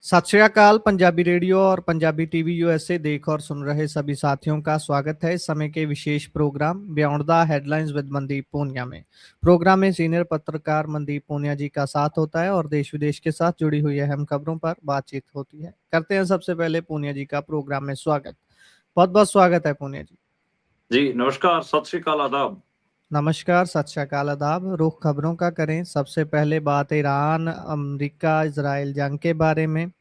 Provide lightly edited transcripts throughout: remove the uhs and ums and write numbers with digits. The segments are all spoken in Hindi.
सत श्री अकाल। पंजाबी रेडियो और पंजाबी टीवी यूएसए देख और सुन रहे सभी साथियों का स्वागत है इस समय के विशेष program beyond the headlines with Mandeep Punia में। प्रोग्राम में सीनियर पत्रकार मनदीप पूनिया जी का साथ होता है और देश विदेश के साथ जुड़ी हुई अहम खबरों पर बातचीत होती है। करते हैं सबसे पहले पूनिया जी का प्रोग्राम में स्वागत। बहुत बहुत स्वागत है पूनिया जी। जी नमस्कार, सत श्री अकाल, आदाब। नमस्कार, सत श्री अकाल, आदाब। रुख खबरों का करें। सबसे पहले बात ईरान अमेरिका इजराइल जंग के बारे में।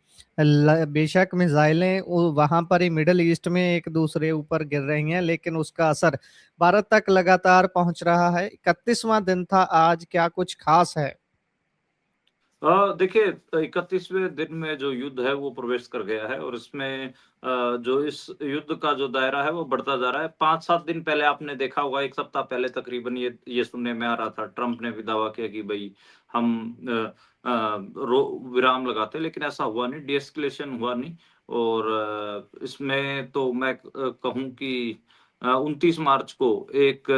बेशक मिसाइलें वहां पर ही मिडल ईस्ट में एक दूसरे ऊपर गिर रही हैं, लेकिन उसका असर भारत तक लगातार पहुंच रहा है। 31वां दिन था आज, क्या कुछ खास है? देखिए, 31वें दिन में जो युद्ध है वो प्रवेश कर गया है और इसमें जो इस युद्ध का जो दायरा है वो बढ़ता जा रहा है। 5-7 दिन पहले आपने देखा होगा, 1 सप्ताह पहले तकरीबन ये सुनने में आ रहा था, ट्रंप ने भी दावा किया कि भई हम अ अ, रो विराम लगाते हैं, लेकिन ऐसा हुआ नहीं, डीएस्केलेशन हुआ नहीं। और इसमें तो मैं कहूँ कि 29 मार्च को एक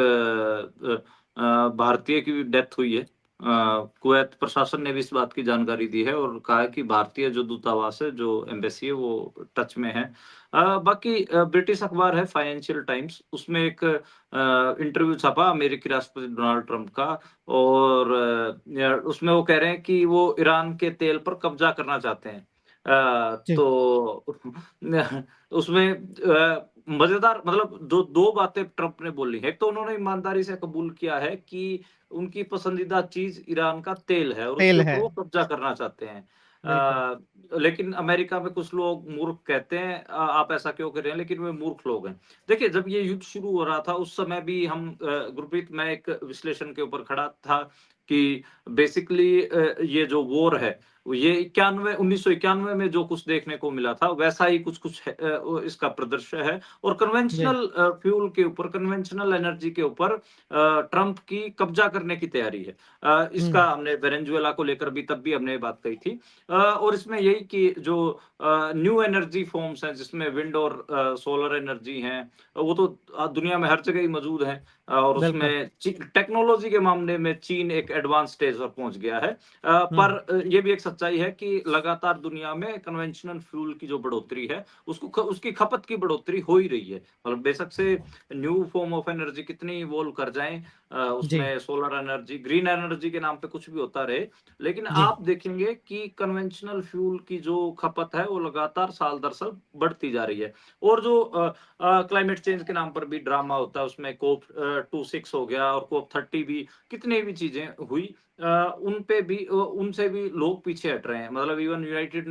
भारतीय की भी डेथ हुई है। कुवैत प्रशासन ने भी इस बात की जानकारी दी है और कहा है कि भारतीय जो दूतावास है, जो एम्बेसी है, वो टच में है। बाकी ब्रिटिश अखबार है फाइनेंशियल टाइम्स, उसमें एक इंटरव्यू छपा अमेरिकी राष्ट्रपति डोनाल्ड ट्रंप का। और उसमें वो कह रहे हैं कि वो ईरान के तेल पर कब्जा करना चाहते हैं। जी। तो उसमें मजेदार, मतलब दो दो बातें ट्रंप ने बोली। एक तो उन्होंने ईमानदारी से कबूल किया है कि उनकी पसंदीदा चीज़ ईरान का तेल है और उसके तेल ऊपर है। वो कब्ज़ा करना चाहते हैं। बिल्कुल। लेकिन अमेरिका में कुछ लोग मूर्ख कहते हैं, आप ऐसा क्यों कर रहे हैं? लेकिन वे मूर्ख लोग हैं। देखिए, जब ये युद्ध शुरू हो रहा था उस समय भी हम गुरप्रीत, मैं एक विश्लेषण के ऊपर खड़ा था कि बेसिकली ये जो वॉर है, ये 1991 में जो कुछ देखने को मिला था वैसा ही कुछ-कुछ है, इसका परिदृश्य है। और जी। कन्वेंशनल फ्यूल के ऊपर, कन्वेंशनल एनर्जी के ऊपर ट्रंप की कब्जा करने की तैयारी है। इसका हम्म। हमने वेनेजुएला को लेकर भी तब भी हमने ये बात कही थी। और इसमें यही कि जो न्यू एनर्जी फॉर्म्स हैं जिसमें विंड और सोलर एनर्जी हैं, वो तो दुनिया में हर जगह ही मौजूद हैं। और बिल्कुल। उसमें टेक्नोलॉजी के मामले में चीन एक एडवांस स्टेज पर पहुंच गया है। पर हम्म। ये भी एक सच्चाई है कि लगातार दुनिया में कन्वेंशनल फ्यूल की जो बढ़ोतरी है, उसकी खपत की बढ़ोतरी हो ही रही है। और बेशक से न्यू फॉर्म ऑफ एनर्जी कितनी इवॉल्व कर जाएं, जी। उसमें सोलर एनर्जी, ग्रीन एनर्जी के नाम पे कुछ भी होता रहे, लेकिन जी। आप देखेंगे कि कन्वेंशनल फ्यूल की जो खपत है वो लगातार साल दर साल बढ़ती जा रही है। और जो क्लाइमेट चेंज के नाम पर भी ड्रामा होता है, उसमें कोप 26 हो गया और कोप 30 भी, कितनी भी चीजें हुई, उन पे भी उनसे भी लोग पीछे हट रहे हैं। मतलब इवन यूनाइटेड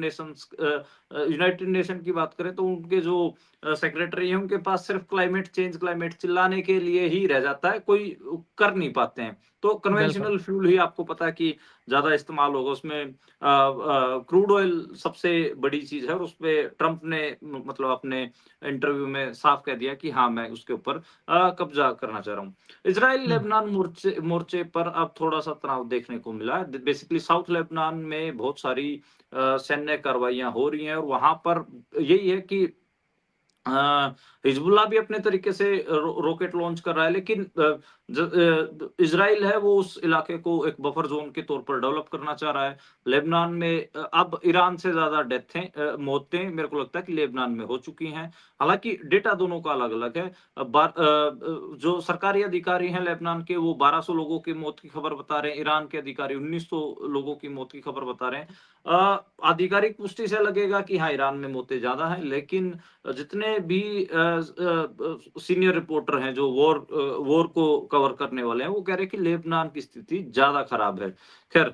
नेशन की बात करें तो उनके जो सेक्रेटरी हैं, उनके पास सिर्फ क्लाइमेट चिल्लाने के लिए ही रह जाता है, कोई कर नहीं पाते हैं। तो बिल्कुल। कन्वेंशनल फ्यूल ही आपको पता है कि ज्यादा इस्तेमाल होगा उसमें। क्रूड ऑयल सबसे बड़ी चीज है और उसपे ट्रंप ने मतलब अपने इंटरव्यू में साफ कह दिया कि हाँ, मैं उसके ऊपर कब्जा करना चाह रहा हूँ। इजराइल हम्म। लेबनान मोर्चे मोर्चे पर अब थोड़ा सा तनाव देखने को मिला है। बेसिकली साउथ लेबनान में बहुत सारी सैन्य कार्रवाइयां हो रही हैं और वहां पर यही है कि हिजबुल्लाह भी अपने तरीके से रॉकेट लॉन्च कर रहा है, लेकिन इजराइल है वो उस इलाके को एक बफर जोन के तौर पर डेवलप करना चाह रहा है। लेबनान में अब ईरान से ज्यादा मौतें मेरे को लगता है कि लेबनान में हो चुकी हैं। हालांकि डेटा दोनों का अलग अलग है। जो सरकारी अधिकारी हैं लेबनान के, वो 1200 लोगों की मौत की खबर बता रहे हैं, ईरान के अधिकारी 1900 लोगों की मौत की खबर बता रहे हैं। आधिकारिक पुष्टि से लगेगा कि हाँ, ईरान में मौतें ज्यादा हैं, लेकिन जितने भी सीनियर रिपोर्टर हैं जो वॉर को कवर करने वाले हैं, वो कह रहे हैं कि लेबनान की स्थिति ज्यादा खराब है। खैर,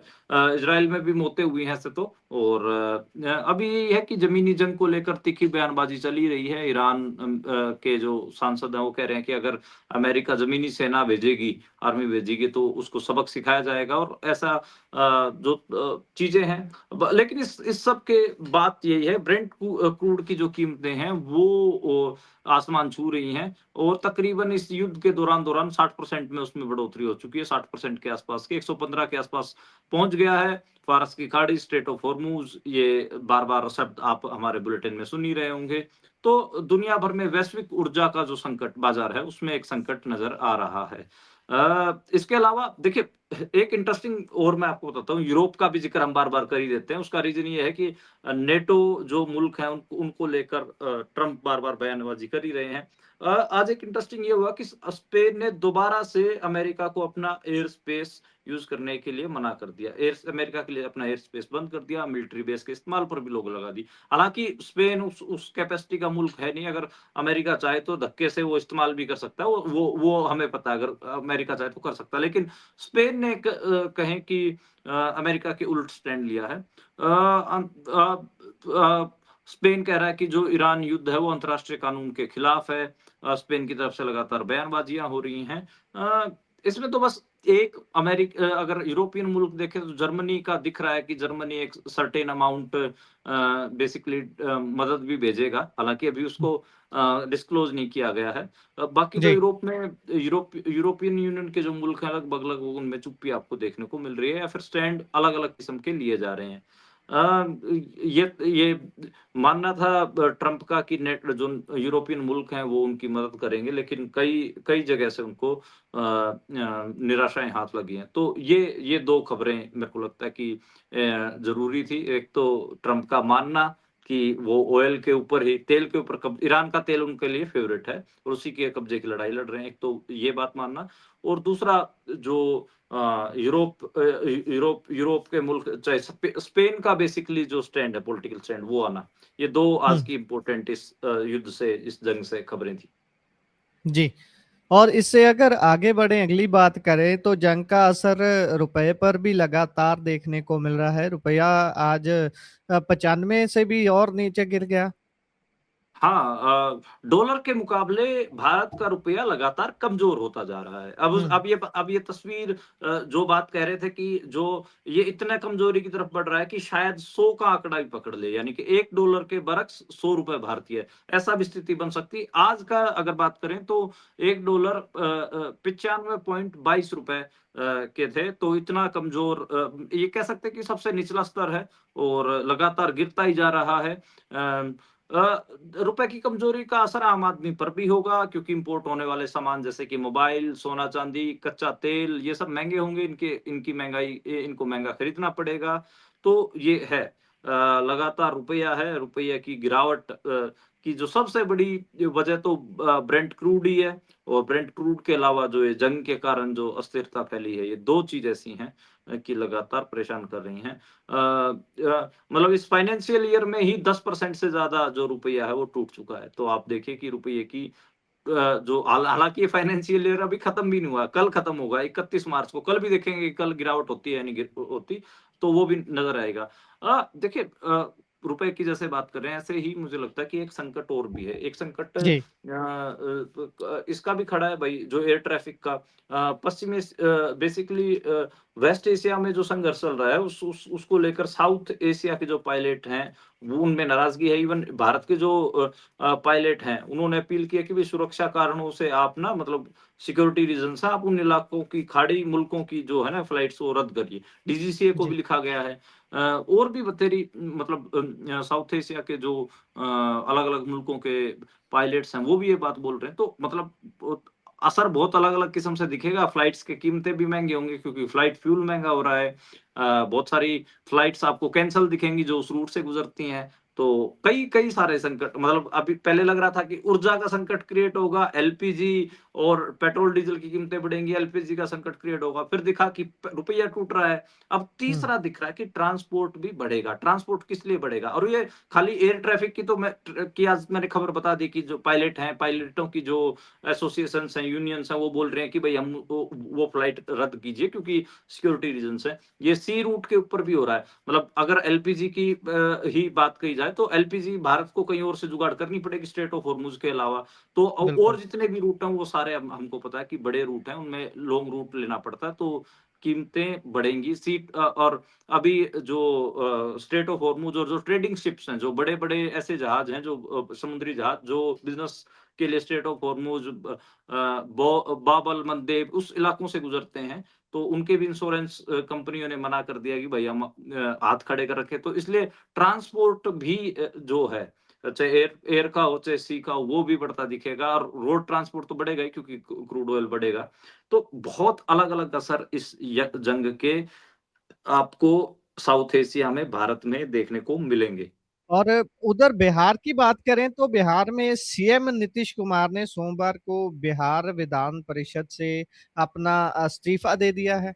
इजराइल में भी मौतें हुई हैं ऐसे तो। और अभी यही है कि जमीनी जंग को लेकर तीखी बयानबाजी चली रही है। ईरान के जो सांसद हैं वो कह रहे हैं कि अगर अमेरिका जमीनी सेना भेजेगी, आर्मी भेजेगी, तो उसको सबक सिखाया जाएगा और ऐसा जो चीजें हैं। लेकिन इस सब के बात यही है, ब्रेंट क्रूड की जो कीमतें हैं वो आसमान छू रही हैं और तकरीबन इस युद्ध के दौरान दौरान 60% में उसमें बढ़ोतरी हो चुकी है। 60% के आसपास की, 115 के आसपास पहुंच गया है। फारस की खाड़ी, स्ट्रेट ऑफ हॉर्मूज, ये बार-बार शब्द आप हमारे बुलेटिन में सुन ही रहे होंगे। तो दुनिया भर में वैश्विक ऊर्जा का जो संकट बाज़ार है, उसमें एक संकट नज़र आ रहा है। इसके अलावा देखिए, एक इंटरेस्टिंग और मैं आपको बताता हूँ, यूरोप का भी ज़िक्र हम बार-बार कर ही देते हैं। उसका रीज़न ये है कि नेटो जो मुल्क हैं, उनको लेकर ट्रम्प बार-बार बयानबाज़ी कर ही रहे हैं। आज एक इंटरेस्टिंग ये हुआ कि स्पेन ने दोबारा से अमेरिका को अपना एयर स्पेस यूज़ करने के लिए मना कर दिया। अमेरिका के लिए अपना एयर स्पेस बंद कर दिया, मिलिट्री बेस के इस्तेमाल पर भी रोक लगा दी। हालाँकि स्पेन उस कैपेसिटी का मुल्क है नहीं, अगर अमेरिका चाहे तो धक्के से वो इस्तेमाल भी कर सकता है, वो हमें पता है, अगर अमेरिका चाहे तो कर सकता है। लेकिन स्पेन ने कहें कि अमेरिका के उल्ट स्टैंड लिया है। स्पेन कह रहा है कि जो ईरान युद्ध है वो अंतर्राष्ट्रीय कानून के खिलाफ है। स्पेन की तरफ से लगातार बयानबाजियाँ हो रही हैं। इसमें तो बस एक अगर यूरोपियन मुल्क देखें तो जर्मनी का दिख रहा है कि जर्मनी एक सर्टेन अमाउंट बेसिकली मदद भी भेजेगा। हालाँकि अभी उसको डिस्क्लोज़ नहीं किया गया है। बाकी तो जी। यूरोप में यूरोपियन यूनियन के जो मुल्क हैं लगभग-लगभग उनमें चुप्पी आपको देखने को मिल रही है, या फिर स्टैंड अलग-अलग किस्म के लिए जा रहे हैं। ये मानना था ट्रम्प का कि नेट जो यूरोपियन मुल्क हैं वो उनकी मदद करेंगे, लेकिन कई कई जगह से उनको निराशाएँ हाथ लगी हैं। तो ये 2 खबरें मेरे को लगता है कि ज़रूरी थी। एक तो ट्रम्प का मानना कि वो ऑयल के ऊपर ही, तेल के ऊपर ईरान का तेल उनके लिए फ़ेवरेट है और उसी के कब्ज़े की लड़ाई लड़ रहे हैं। एक तो ये बात मानना, और दूसरा जो यूरोप के मुल्क, चाहे स्पेन का बेसिकली जो स्टैंड है, पॉलिटिकल स्टैंड, वो आना। ये 2 आज हुँ, की इम्पोर्टेंट युद्ध से, इस जंग से खबरें थी। जी। और इससे अगर आगे बढ़ें, अगली बात करें तो जंग का असर रुपए पर भी लगातार देखने को मिल रहा है। रुपया आज 95 से भी और नीचे गिर गया। हाँ, डॉलर के मुकाबले भारत का रुपया लगातार कमज़ोर होता जा रहा है। हुँ, अब ये तस्वीर, जो बात कह रहे थे कि जो ये इतना कमज़ोरी की तरफ बढ़ रहा है कि शायद 100 का आंकड़ा भी पकड़ ले, यानी कि $1 के बरक्स ₹100 भारतीय, ऐसा भी स्थिति बन सकती है। आज का अगर बात करें तो $1 ₹95.22 के थे, तो इतना कमज़ोर, ये कह सकते हैं कि सबसे निचला स्तर है और लगातार गिरता ही जा रहा है। रुपए की कमजोरी का असर आम आदमी पर भी होगा, क्योंकि इंपोर्ट होने वाले सामान जैसे कि मोबाइल, सोना चांदी, कच्चा तेल, ये सब महंगे होंगे। इनकी महंगाई, इनको महंगा खरीदना पड़ेगा। तो ये है, लगातार रुपया है, रुपये की गिरावट की जो सबसे बड़ी वजह तो ब्रेंट क्रूड ही है। और ब्रेंट क्रूड के अलावा जो ये जंग के कारण जो अस्थिरता फैली है, ये 2 चीज ऐसी हैं कि लगातार परेशान कर रही हैं। मतलब इस फाइनेंशियल ईयर में ही 10% से ज़्यादा जो रुपया है वो टूट चुका है। तो आप देखिए कि रुपये की जो हालाँकि ये फाइनेंशियल ईयर अभी खत्म भी नहीं हुआ, कल खत्म होगा 31 मार्च को। कल भी देखेंगे कि कल गिरावट होती है या नहीं होती, तो वो भी नज़र आएगा। देखिए, रुपए की जैसे बात कर रहे हैं, ऐसे ही मुझे लगता है कि एक संकट और भी है। एक संकट जी। इसका भी खड़ा है भाई, जो एयर ट्रैफिक का। बेसिकली वेस्ट एशिया में जो संघर्ष चल रहा है, उसको लेकर साउथ एशिया के जो पायलट हैं, वो उनमें नाराज़गी है। इवन भारत के जो पायलट हैं, उन्होंने अपील की है कि भई सुरक्षा कारणों से आप ना, मतलब सिक्योरिटी रीज़न से आप उन इलाकों की, खाड़ी मुल्कों की जो है ना फ्लाइट्स, वो रद्द करिए। डीजीसीए को भी जी, लिखा गया है। और भी बतेरी, मतलब साउथ एशिया के जो अलग-अलग मुल्कों के पायलट्स हैं, वो भी ये बात बोल रहे हैं। तो मतलब असर बहुत अलग-अलग किस्म से दिखेगा। फ्लाइट्स की कीमतें भी महँगी होंगी, क्योंकि फ्लाइट फ्यूल महँगा हो रहा है। बहुत सारी फ्लाइट्स आपको कैंसल दिखेंगी जो उस रूट से गुज़रती हैं। तो कई सारे संकट, मतलब अभी पहले लग रहा था कि ऊर्जा का संकट क्रिएट होगा, एलपीजी और पेट्रोल डीजल की कीमतें बढ़ेंगी, एलपीजी का संकट क्रिएट होगा। फिर दिखा कि रुपया टूट रहा है। अब हुँ, तीसरा दिख रहा है कि ट्रांसपोर्ट भी बढ़ेगा। ट्रांसपोर्ट किस लिए बढ़ेगा? और ये खाली एयर ट्रैफिक की तो आज मैंने खबर बता दी कि जो पायलट हैं, पायलटों की जो एसोसिएशंस हैं, यूनियंस हैं, वो बोल रहे हैं कि भई हम वो फ्लाइट रद्द कीजिए, क्योंकि सिक्योरिटी रीज़न्स हैं। ये सी रूट के ऊपर भी हो रहा है। मतलब अगर एलपीजी की ही बात कही जाए, तो एलपीजी भारत को कहीं और से जुगाड़ करनी पड़ेगी स्ट्रेट ऑफ हॉर्मुज़ के अलावा। तो बिल्कुल। और जितने भी रूट हैं वो सारे, हमको पता है कि बड़े रूट हैं, उनमें लॉन्ग रूट लेना पड़ता है, तो कीमतें बढ़ेंगी। और अभी जो स्ट्रेट ऑफ हॉर्मुज़ और जो ट्रेडिंग शिप्स हैं, जो बड़े-बड़े ऐसे जहाज हैं, जो समुद्री जहाज जो बिज़नेस के लिए स्ट्रेट ऑफ हॉर्मुज़, बाब अल मंदेब, उस इलाकों से गुज़रते हैं, तो उनके भी इंश्योरेंस कंपनियों ने मना कर दिया कि भाई हम हाथ खड़े कर रखे। तो इसलिए ट्रांसपोर्ट भी जो है, चाहे एयर एयर का हो, चाहे सी का हो, वो भी बढ़ता दिखेगा और रोड ट्रांसपोर्ट तो बढ़ेगा ही क्योंकि क्रूड ऑयल बढ़ेगा। तो बहुत अलग-अलग असर इस जंग के आपको साउथ एशिया में, भारत में देखने को मिलेंगे। और उधर बिहार की बात करें तो बिहार में सीएम नीतीश कुमार ने सोमवार को बिहार विधान परिषद से अपना इस्तीफा दे दिया है।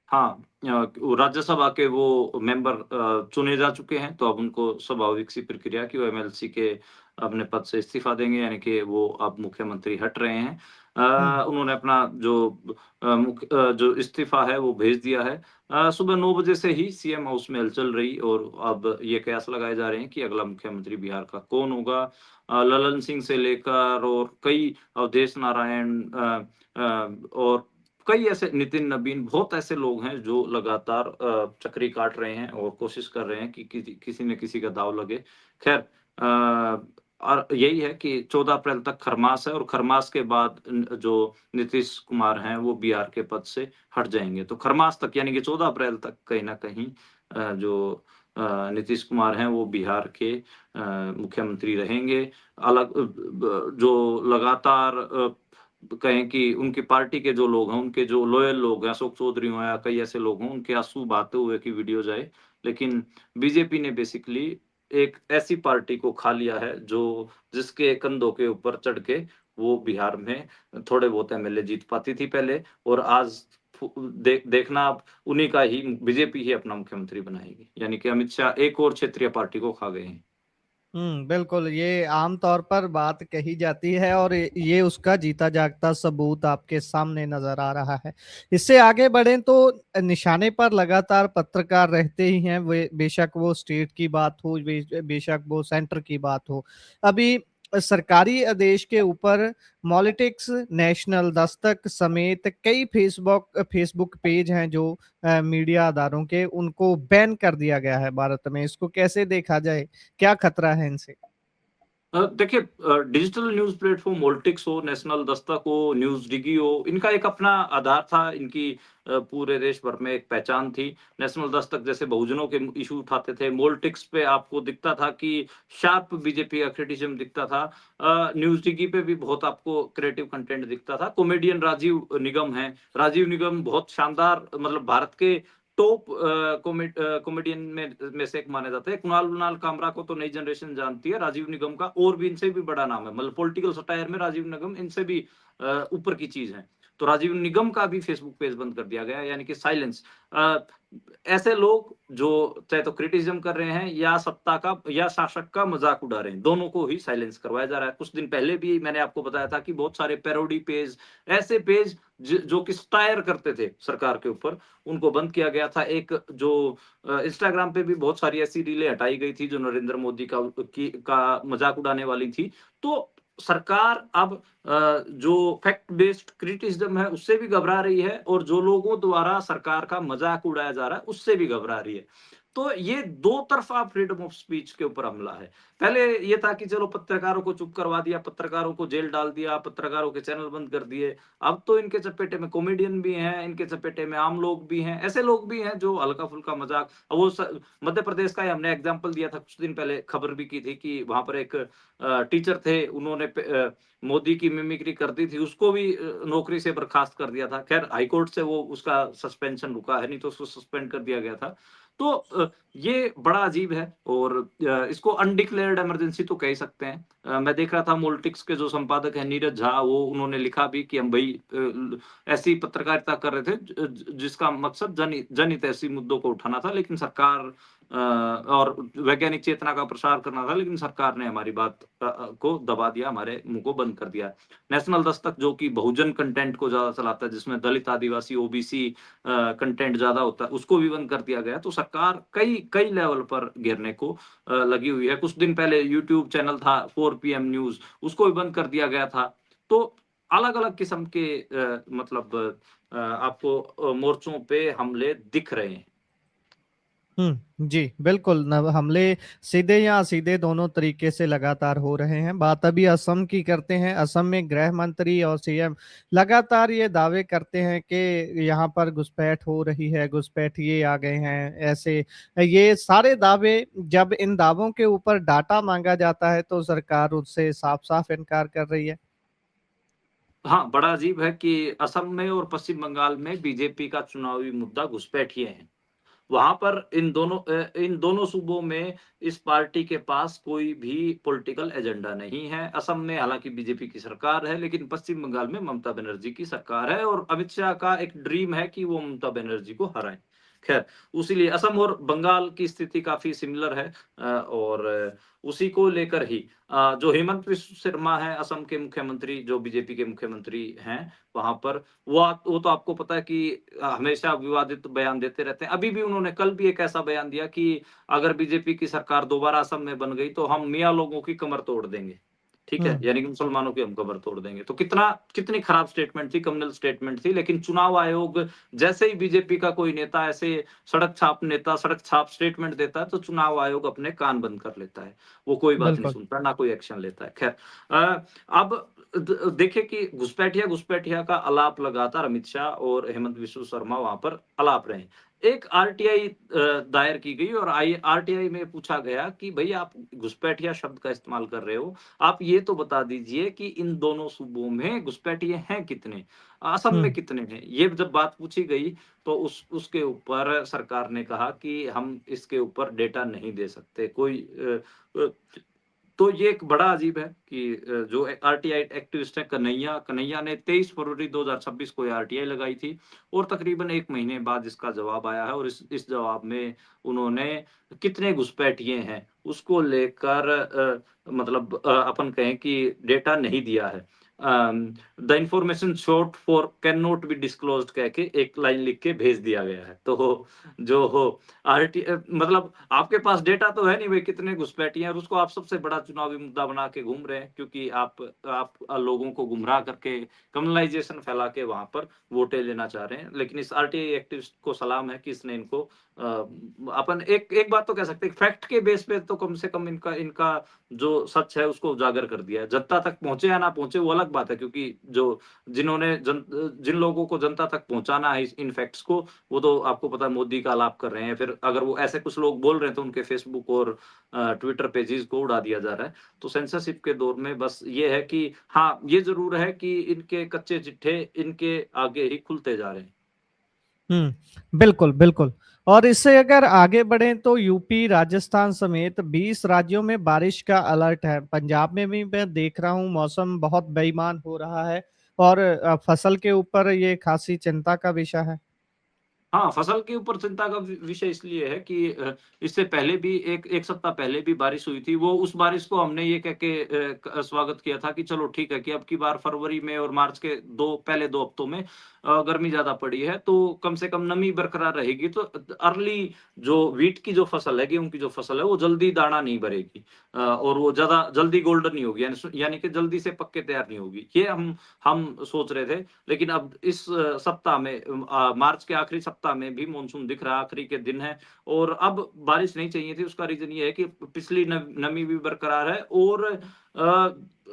हाँ, वो राज्यसभा के वो मेंबर चुने जा चुके हैं, तो अब उनको स्वाभाविक सी प्रक्रिया कि वो एमएलसी के अपने पद से इस्तीफा देंगे, यानी कि वो अब मुख्यमंत्री हट रहे हैं। हम्म। उन्होंने अपना जो इस्तीफा है वो भेज दिया है। सुबह 9 बजे से ही सीएम हाउस में हलचल रही और अब ये कयास लगाए जा रहे हैं कि अगला मुख्यमंत्री बिहार का कौन होगा। ललन सिंह से लेकर और कई अवधेश नारायण और कई ऐसे नितिन नबीन, बहुत ऐसे लोग हैं जो लगातार चक्री काट रहे हैं और कोशिश कर रहे हैं कि किसी किसी न किसी का दाँव लगे। ख़ैर और यही है कि 14 अप्रैल तक खरमास है और खरमास के बाद जो नीतीश कुमार हैं वो बिहार के पद से हट जाएँगे। तो खरमास तक यानी कि 14 अप्रैल तक कहीं न कहीं जो नीतीश कुमार हैं वो बिहार के मुख्यमंत्री रहेंगे। अलग ब जो लगातार कहें कि उनकी पार्टी के जो लोग हैं, उनके जो लॉयल लोग हैं, अशोक चौधरी हों या कई ऐसे लोग हों, उनके आँसू बहाते हुए की वीडियोज़ आए। लेकिन बीजेपी ने बेसिकली एक ऐसी पार्टी को खा लिया है जो जिसके कंधों के ऊपर चढ़ के वो बिहार में थोड़े बहुत एमएलए जीत पाती थी पहले और आज देखना आप उन्हीं का ही बीजेपी ही अपना मुख्यमंत्री बनाएगी। यानी कि अमित शाह एक और क्षेत्रीय पार्टी को खा गए हैं। बिल्कुल, ये आम तौर पर बात कही जाती है और ये उसका जीता जागता सबूत आपके सामने नज़र आ रहा है। इससे आगे बढ़ें तो निशाने पर लगातार पत्रकार रहते ही हैं, वे बेशक वो स्टेट की बात हो, बेशक वो सेंटर की बात हो। अभी सरकारी आदेश के ऊपर पॉलिटिक्स, नेशनल, दस्तक समेत कई फेसबुक पेज हैं जो मीडिया अदारों के, उनको बैन कर दिया गया है भारत में। इसको कैसे देखा जाए? क्या खतरा है इनसे? देखिए डिजिटल न्यूज़ प्लेटफ़ॉर्म पॉलिटिक्स हो, नेशनल दस्तक हो, न्यूज़ डिगी हो, इनका एक अपना आधार था, इनकी पूरे देश भर में एक पहचान थी। नेशनल दस्तक जैसे बहुजनों के इश्यू उठाते थे, पॉलिटिक्स पे आपको दिखता था कि शार्प बीजेपी का क्रिटिसिज़्म दिखता था। न्यूज़ डिगी पे भी बहुत आपको क्रिएटिव कंटेंट दिखता था। कॉमेडियन राजीव निगम हैं, राजीव निगम बहुत शानदार मतलब भारत के टॉप कॉमेडियन में से एक माने जाते हैं। कुणाल कामरा को तो नई जनरेशन जानती है, राजीव निगम का और भी इनसे भी बड़ा नाम है। मतलब पॉलिटिकल सटायर में राजीव निगम इनसे भी ऊपर की चीज़ है। तो राजीव निगम का भी फेसबुक पेज बंद कर दिया गया है, यानी कि साइलेंस। अ, ऐसे लोग जो चाहे तो क्रिटिसिज़्म कर रहे हैं या सत्ता का या शासक का मज़ाक उड़ा रहे हैं, दोनों को ही साइलेंस करवाया जा रहा है। कुछ दिन पहले भी मैंने आपको बताया था कि बहुत सारे पैरोडी पेज, ऐसे पेज जो कि सटायर करते थे सरकार के ऊपर, उनको बंद किया गया था। एक जो इंस्टाग्राम पे भी बहुत सारी ऐसी रीलें हटाई गई थी जो नरेंद्र मोदी का मज़ाक उड़ाने वाली थी। तो सरकार अब जो फैक्ट बेस्ड क्रिटिसिज़्म है उससे भी घबरा रही है और जो लोगों द्वारा सरकार का मज़ाक उड़ाया जा रहा है उससे भी घबरा रही है। तो ये दो तरफ़ा फ्रीडम ऑफ स्पीच के ऊपर हमला है। पहले ये था कि चलो पत्रकारों को चुप करवा दिया, पत्रकारों को जेल डाल दिया, पत्रकारों के चैनल बंद कर दिए। अब तो इनके चपेटे में कॉमेडियन भी हैं, इनके चपेटे में आम लोग भी हैं, ऐसे लोग भी हैं जो हल्का-फुल्का मज़ाक अब वो स मध्य प्रदेश का ही हमने एग्ज़ाम्पल दिया था कुछ दिन पहले, खबर भी की थी कि वहाँ पर एक टीचर थे, उन्होंने मोदी की मिमिक्री कर दी थी, उसको भी नौकरी से बर्खास्त कर दिया था। ख़ैर हाई कोर्ट से वो उसका सस्पेंशन रुका है, नहीं तो उसको सस्पेंड कर दिया गया था। तो ये बड़ा अजीब है और इसको अनडिक्लेयर्ड इमरजेंसी तो कह ही सकते हैं। मैं देख रहा था पॉलिटिक्स के जो संपादक हैं नीरज झा, वो उन्होंने लिखा भी कि हम भई ऐसी पत्रकारिता कर रहे थे जिसका मकसद जनहितैषी मुद्दों को उठाना था, लेकिन सरकार और वैज्ञानिक चेतना का प्रसार करना था, लेकिन सरकार ने हमारी बात को दबा दिया, हमारे मुँह को बंद कर दिया। नेशनल दस्तक जो कि बहुजन कंटेंट को ज़्यादा चलाता है, जिसमें दलित, आदिवासी, ओबीसी कंटेंट ज़्यादा होता है, उसको भी बंद कर दिया गया। तो सरकार कई कई लेवल पर घेरने को लगी हुई है। कुछ दिन पहले यूट्यूब चैनल था 4 पीएम न्यूज़, उसको भी बंद कर दिया गया था। तो अलग-अलग किस्म के मतलब आपको मोर्चों पे हमले दिख रहे हैं। जी, बिल्कुल न हमले सीधे या असीधे दोनों तरीके से लगातार हो रहे हैं। बात अभी असम की करते हैं। असम में गृह मंत्री और सीएम लगातार ये दावे करते हैं कि यहाँ पर घुसपैठ हो रही है, घुसपैठिए आ गए हैं, ऐसे ये सारे दावे जब इन दावों के ऊपर डाटा माँगा जाता है तो सरकार उससे साफ-साफ इनकार कर रही है। हाँ, बड़ा अजीब है कि असम में और पश्चिम बंगाल में बीजेपी का चुनावी मुद्दा घुसपैठिए हैं। वहाँ पर इन दोनों सूबों में इस पार्टी के पास कोई भी पॉलिटिकल एजेंडा नहीं है। असम में हालाँकि बीजेपी की सरकार है, लेकिन पश्चिम बंगाल में ममता बनर्जी की सरकार है और अमित शाह का एक ड्रीम है कि वो ममता बनर्जी को हराएँ। ख़ैर, उसीलिए असम और बंगाल की स्थिति काफ़ी सिमिलर है और उसी को लेकर ही जो हेमंत बिस्व शर्मा हैं, असम के मुख्यमंत्री जो बीजेपी के मुख्यमंत्री हैं, वहाँ पर वो तो आपको पता है कि हमेशा विवादित बयान देते रहते हैं। अभी भी उन्होंने कल भी एक ऐसा बयान दिया कि अगर बीजेपी की सरकार दोबारा असम में बन गई तो हम मियाँ लोगों की कमर तोड़ देंगे। ठीक है? हुँ, यानी कि मुसलमानों की हम कमर तोड़ देंगे। तो कितनी खराब स्टेटमेंट थी, कम्युनल स्टेटमेंट थी, लेकिन चुनाव आयोग जैसे ही बीजेपी का कोई नेता ऐसे सड़क छाप स्टेटमेंट देता है, तो चुनाव आयोग अपने कान बंद कर लेता है। वो कोई बात नहीं बिल्कुल। सुनता, ना कोई एक्शन लेता है। ख़ैर अब देखिए कि घुसपैठिया का आलाप लगातार अमित शाह और हेमंत बिस्व शर्मा वहाँ पर आलाप रहे हैं। एक आरटीआई दायर की गई और आरटीआई में पूछा गया कि भई आप घुसपैठिया शब्द का इस्तेमाल कर रहे हो, आप ये तो बता दीजिए कि इन दोनों सूबों में घुसपैठिए हैं कितने? असम में हुँ, कितने हैं? ये जब बात पूछी गई तो उसके ऊपर सरकार ने कहा कि हम इसके ऊपर डेटा नहीं दे सकते। अ, तो ये एक बड़ा अजीब है कि जो आरटीआई एक्टिविस्ट है कन्हैया ने 23 फरवरी 2026 को ये आरटीआई लगाई थी और तकरीबन 1 महीने बाद इसका जवाब आया है और इस जवाब में उन्होंने कितने घुसपैठिए हैं, उसको लेकर मतलब अपन कहें कि डेटा नहीं दिया है। The information short for can not be disclosed कह के एक लाइन लिख के भेज दिया गया है। तो जो हो मतलब आपके पास डेटा तो है नहीं भई कितने घुसपैठिए हैं और उसको आप सबसे बड़ा चुनावी मुद्दा बना के घूम रहे हैं क्योंकि आप लोगों को गुमराह करके कम्युनलाइज़ेशन फैला के वहाँ पर वोटें लेना चाह रहे हैं। लेकिन इस आरटीआई एक्टिविस्ट को सलाम है कि इसने इनको अपन एक एक बात तो कह सकते हैं फैक्ट के बेस पे तो कम से कम इनका इनका जो सच है उसको उजागर कर दिया है। जनता तक पहुँचे या ना पहुँचे वो अलग बात है क्योंकि जो जिन लोगों को जनता तक पहुँचाना है इन फैक्ट्स को वो तो आपको पता है मोदी का आलाप कर रहे हैं। फिर अगर वो ऐसे कुछ लोग बोल रहे हैं तो उनके फेसबुक और ट्विटर पेजेज़ को उड़ा दिया जा रहा है। तो सेंसरशिप के दौर में बस ये है कि हाँ, ये ज़रूर है कि इनके कच्चे चिट्ठे इनके आगे ही खुलते जा रहे हैं। हुँ, बिल्कुल, बिल्कुल। और इससे अगर आगे बढ़ें तो यूपी, राजस्थान समेत 20 राज्यों में बारिश का अलर्ट है। पंजाब में भी मैं देख रहा हूँ मौसम बहुत बेईमान हो रहा है और फसल के ऊपर ये खासी चिंता का विषय है। हाँ, फसल के ऊपर चिंता का विषय इसलिए है कि इससे पहले भी एक 1 सप्ताह पहले भी बारिश हुई थी। वो उस बारिश को हमने ये कह के स्वागत किया था कि चलो ठीक है कि अब की बार फरवरी में और मार्च के पहले 2 हफ्तों में गर्मी ज़्यादा पड़ी है, तो कम से कम नमी बरकरार रहेगी तो अर्ली जो व्हीट की जो फसल है, गेहूँ की जो फसल है, वो जल्दी दाना नहीं भरेगी और वो ज़्यादा जल्दी गोल्डन नहीं होगी यानी कि जल्दी से पक के तैयार नहीं होगी। ये हम सोच रहे थे लेकिन अब इस सप्ताह में मार्च के आखिरी सप्ताह में भी मानसून दिख रहा है, आखिरी के दिन है और अब बारिश नहीं चाहिए थी। उसका रीज़न ये है कि पिछली न नमी भी बरकरार है और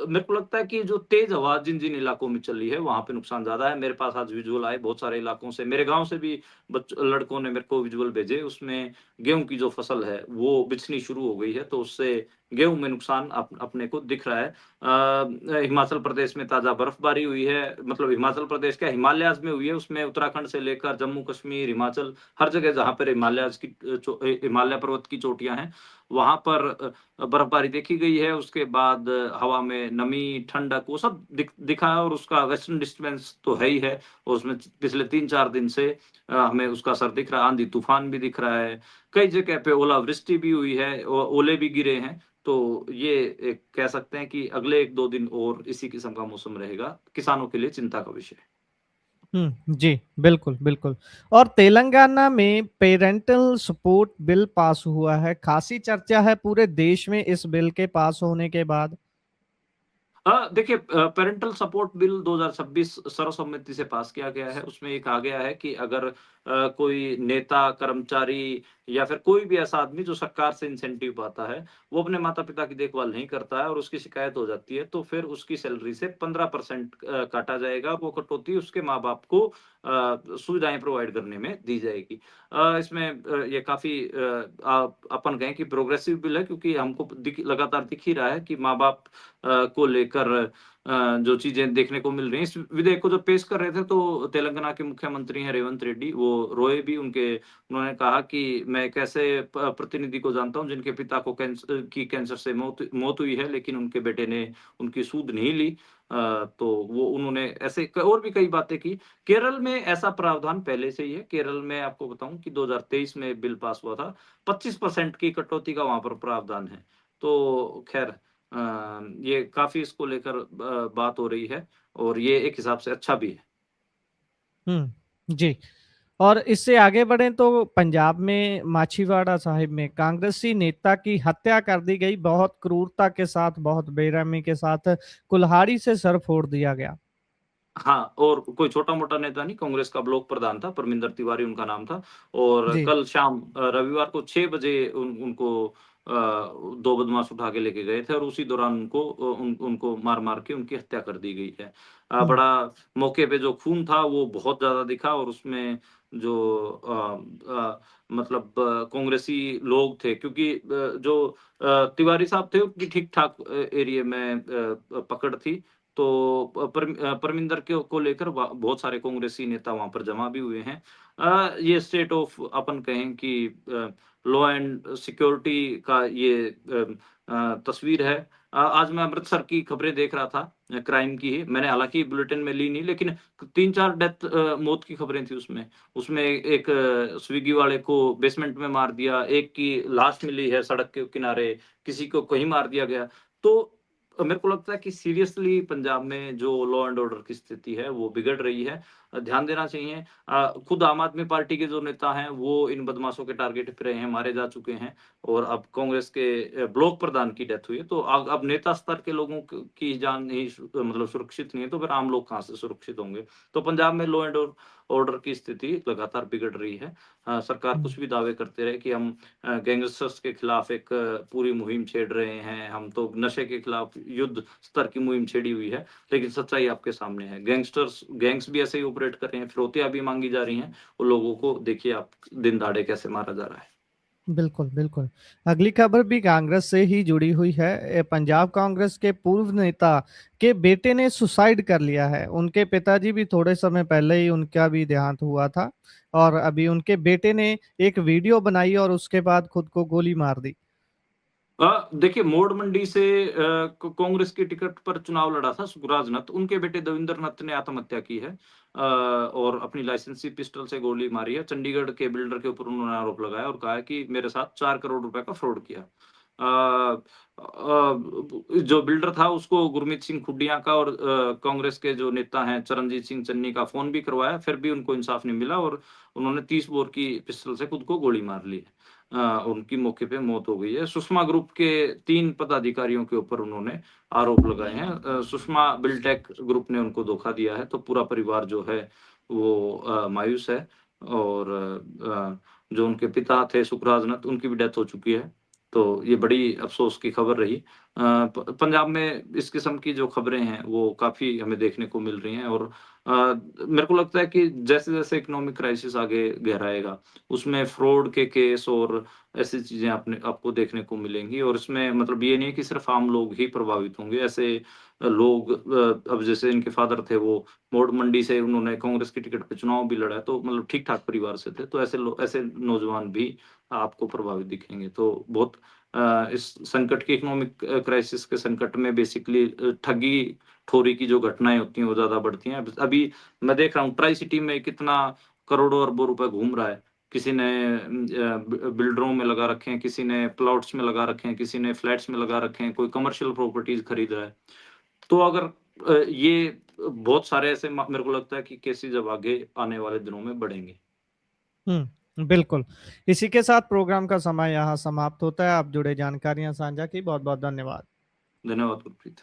मेरे को लगता है कि जो तेज़ हवा जिन-जिन इलाकों में चल रही है, वहाँ पे नुकसान ज़्यादा है। मेरे पास आज विज़ुअल आए बहुत सारे इलाकों से। मेरे गाँव से भी लड़कों ने मेरे को विज़ुअल भेजे। उसमें गेहूँ की जो फसल है, वो बिछनी शुरू हो गई है, तो उससे गेहूँ में नुकसान अपने को दिख रहा है। हिमाचल प्रदेश में ताज़ा बर्फबारी हुई है, मतलब हिमाचल प्रदेश क्या हिमालयाज़ में हुई है, उसमें उत्तराखंड से लेकर जम्मू-कश्मीर, हिमाचल हर जगह जहाँ पर हिमालय पर्वत की चोटियाँ हैं, वहाँ पर बर्फबारी देखी गई है। उसके बाद हवा में नमी, ठंडक वो सब दिखा है और उसका वेस्टर्न डिस्टर्बेंस तो है ही है और उसमें पिछले 3-4 दिन से हमें उसका असर दिख रहा है, आंधी-तूफान भी दिख रहा है। कई जगह पे ओलावृष्टि भी हुई है, ओले भी गिरे हैं। तो ये एक कह सकते हैं कि अगले 1-2 दिन और इसी किस्म का मौसम रहेगा, किसानों के लिए चिंता का विषय है। जी, बिल्कुल, बिल्कुल। और तेलंगाना में पैरेंटल सपोर्ट बिल पास हुआ है, खासी चर्चा है पूरे देश में इस बिल के पास होने के बाद। देखिए, पैरेंटल सपोर्ट बिल 2026 सर्वसम्मति से पास किया गया है। उसमें ये कहा गया है कि अगर कोई नेता, कर्मचारी या फिर कोई भी ऐसा आदमी जो सरकार से इंसेंटिव पाता है, वो अपने माता-पिता की देखभाल नहीं करता है और उसकी शिकायत हो जाती है, तो फिर उसकी सैलरी से 15% काटा जाएगा। वो कटौती उसके माँ-बाप को सुविधाएँ प्रोवाइड करने में दी जाएगी। इसमें ये काफ़ी अपन कहें कि प्रोग्रेसिव बिल है, क्योंकि हमको लगातार दिख ही रहा है कि माँ-बाप को लेकर जो चीज़ें देखने को मिल रही हैं। इस विधेयक को जब पेश कर रहे थे तो तेलंगाना के मुख्यमंत्री हैं रेवंत रेड्डी, वो रोए भी। उन्होंने कहा कि मैं एक ऐसे प्रतिनिधि को जानता हूँ जिनके पिता को कैंसर से मौत हुई है, लेकिन उनके बेटे ने उनकी सूध नहीं ली। तो वो उन्होंने ऐसे और भी कई बातें की। केरल में ऐसा प्रावधान पहले से ही है। केरल में आपको बताऊँ कि 2023 में बिल पास हुआ था। 25% की कटौती का वहाँ पर प्रावधान है। तो ख़ैर, ये काफ़ी इसको लेकर बात हो रही है और ये एक हिसाब से अच्छा भी है। जी। और इससे आगे बढ़ें तो पंजाब में माछीवाड़ा साहिब में कांग्रेसी नेता की हत्या कर दी गई, बहुत क्रूरता के साथ, बहुत बेरहमी के साथ कुल्हाड़ी से सर फोड़ दिया गया। हाँ, और कोई छोटा-मोटा नेता नहीं, कांग्रेस का ब्लॉक प्रधान था, परमिंदर तिवारी उनका नाम था। और जी। कल शाम रविवार को 6 बजे उनको 2 बदमाश उठा के लेके गए थे और उसी दौरान उनको मार-मार के उनकी हत्या कर दी गई है। हुँ, बड़ा मौके पे जो खून था वो बहुत ज़्यादा दिखा और उसमें जो मतलब कांग्रेसी लोग थे, क्योंकि जो तिवारी साहब थे उनकी ठीक-ठाक एरिया में पकड़ थी। तो परमिंदर को लेकर बहुत सारे कांग्रेसी नेता वहाँ पर जमा भी हुए हैं। ये स्टेट ऑफ अपन कहें कि लॉ एंड सिक्योरिटी का ये तस्वीर है। आज मैं अमृतसर की खबरें देख रहा था, क्राइम की ही। मैंने हालाँकि बुलेटिन में ली नहीं, लेकिन 3-4 मौत की खबरें थी उसमें। उसमें एक स्विगी वाले को बेसमेंट में मार दिया, एक की लाश मिली है सड़क के किनारे, किसी को कहीं मार दिया गया। तो मेरे को लगता है कि सीरियसली पंजाब में जो लॉ एंड ऑर्डर की स्थिति है वो बिगड़ रही है। ध्यान देना चाहिए। खुद आम आदमी पार्टी के जो नेता हैं वो इन बदमाशों के टारगेट पे रहे हैं, मारे जा चुके हैं और अब कांग्रेस के ब्लॉक प्रधान की डेथ हुई है। तो अब नेता स्तर के लोगों की जान नहीं मतलब सुरक्षित नहीं है, तो फिर आम लोग कहाँ से सुरक्षित होंगे? तो पंजाब में लॉ एंड ऑर्डर की स्थिति लगातार बिगड़ रही है। सरकार हुँ। कुछ भी दावे करते रहे कि हम गैंगस्टर्स के खिलाफ एक पूरी मुहिम छेड़ रहे हैं, हम तो नशे के खिलाफ युद्ध स्तर की मुहिम छेड़ी हुई है, लेकिन सच्चाई आपके सामने है। गैंग्स भी ऐसे ही ऑपरेट कर रहे हैं, फिरौतियाँ भी माँगी जा रही हैं, और लोगों को देखिए आप दिन दहाड़े कैसे मारा जा रहा है। बिल्कुल, बिल्कुल। अगली खबर भी कांग्रेस से ही जुड़ी हुई है। पंजाब कांग्रेस के पूर्व नेता के बेटे ने सुसाइड कर लिया है। उनके पिताजी भी थोड़े समय पहले ही उनका भी देहांत हुआ था और अभी उनके बेटे ने एक वीडियो बनाई और उसके बाद खुद को गोली मार दी। देखिए, मोड़ मंडी से कांग्रेस की टिकट पर चुनाव लड़ा था सुखराज नत्थ, उनके बेटे देवेंद्र नत्थ ने आत्महत्या की है और अपनी लाइसेंसी पिस्टल से गोली मारी है। चंडीगढ़ के बिल्डर के ऊपर उन्होंने आरोप लगाया और कहा है कि मेरे साथ 4 करोड़ रुपए का फ्रॉड किया। जो बिल्डर था उसको गुरमीत सिंह खुडिया का और कांग्रेस के जो नेता हैं चरणजीत सिंह चन्नी का फ़ोन भी करवाया, फिर भी उनको इंसाफ नहीं मिला और उन्होंने 30 बोर की पिस्टल से खुद को गोली मार ली है। उनकी मौके पे मौत हो गई है। सुषमा ग्रुप के 3 पदाधिकारियों के ऊपर उन्होंने आरोप लगाए हैं। सुषमा बिल्टेक ग्रुप ने उनको धोखा दिया है, तो पूरा परिवार जो है वो मायूस है और जो उनके पिता थे सुखराज नत्थ, उनकी भी डेथ हो चुकी है। तो ये बड़ी अफ़सोस की खबर रही। पंजाब में इस किस्म की जो खबरें हैं, वो काफ़ी हमें देखने को मिल रही हैं और मेरे को लगता है कि जैसे-जैसे इकोनॉमिक क्राइसिस आगे गहराएगा, उसमें फ्रॉड के केस और ऐसी चीज़ें आपको देखने को मिलेंगी और इसमें मतलब ये नहीं है कि सिर्फ़ आम लोग ही प्रभावित होंगे। ऐसे लोग अब जैसे इनके फ़ादर थे, वो मोड़ मंडी से उन्होंने कांग्रेस की टिकट पे चुनाव भी लड़ा है, तो मतलब ठीक-ठाक परिवार से थे। तो ऐसे नौजवान भी आपको प्रभावित दिखेंगे। तो बहुत इस संकट की इकोनॉमिक क्राइसिस के संकट में बेसिकली ठगी-ठोरी की जो घटनाएँ होती हैं, वो ज़्यादा बढ़ती हैं। अब अभी मैं देख रहा हूँ ट्राई सिटी में कितना करोड़ों अरबों रुपए घूम रहा है। किसी ने बिल्डरों में लगा रखे हैं, किसी ने प्लॉट्स में लगा रखे हैं, किसी ने फ्लैट्स में लगा रखे हैं, कोई कमर्शियल प्रॉपर्टीज़ खरीद रहा है। तो अगर ये बहुत सारे ऐसे मेरे को लगता है कि केसेज़ अब आगे आने वाले दिनों में बढ़ेंगे। बिल्कुल। इसी के साथ प्रोग्राम का समय यहाँ समाप्त होता है। आप जुड़े जानकारियाँ साझा की, बहुत-बहुत धन्यवाद। धन्यवाद गुरप्रीत।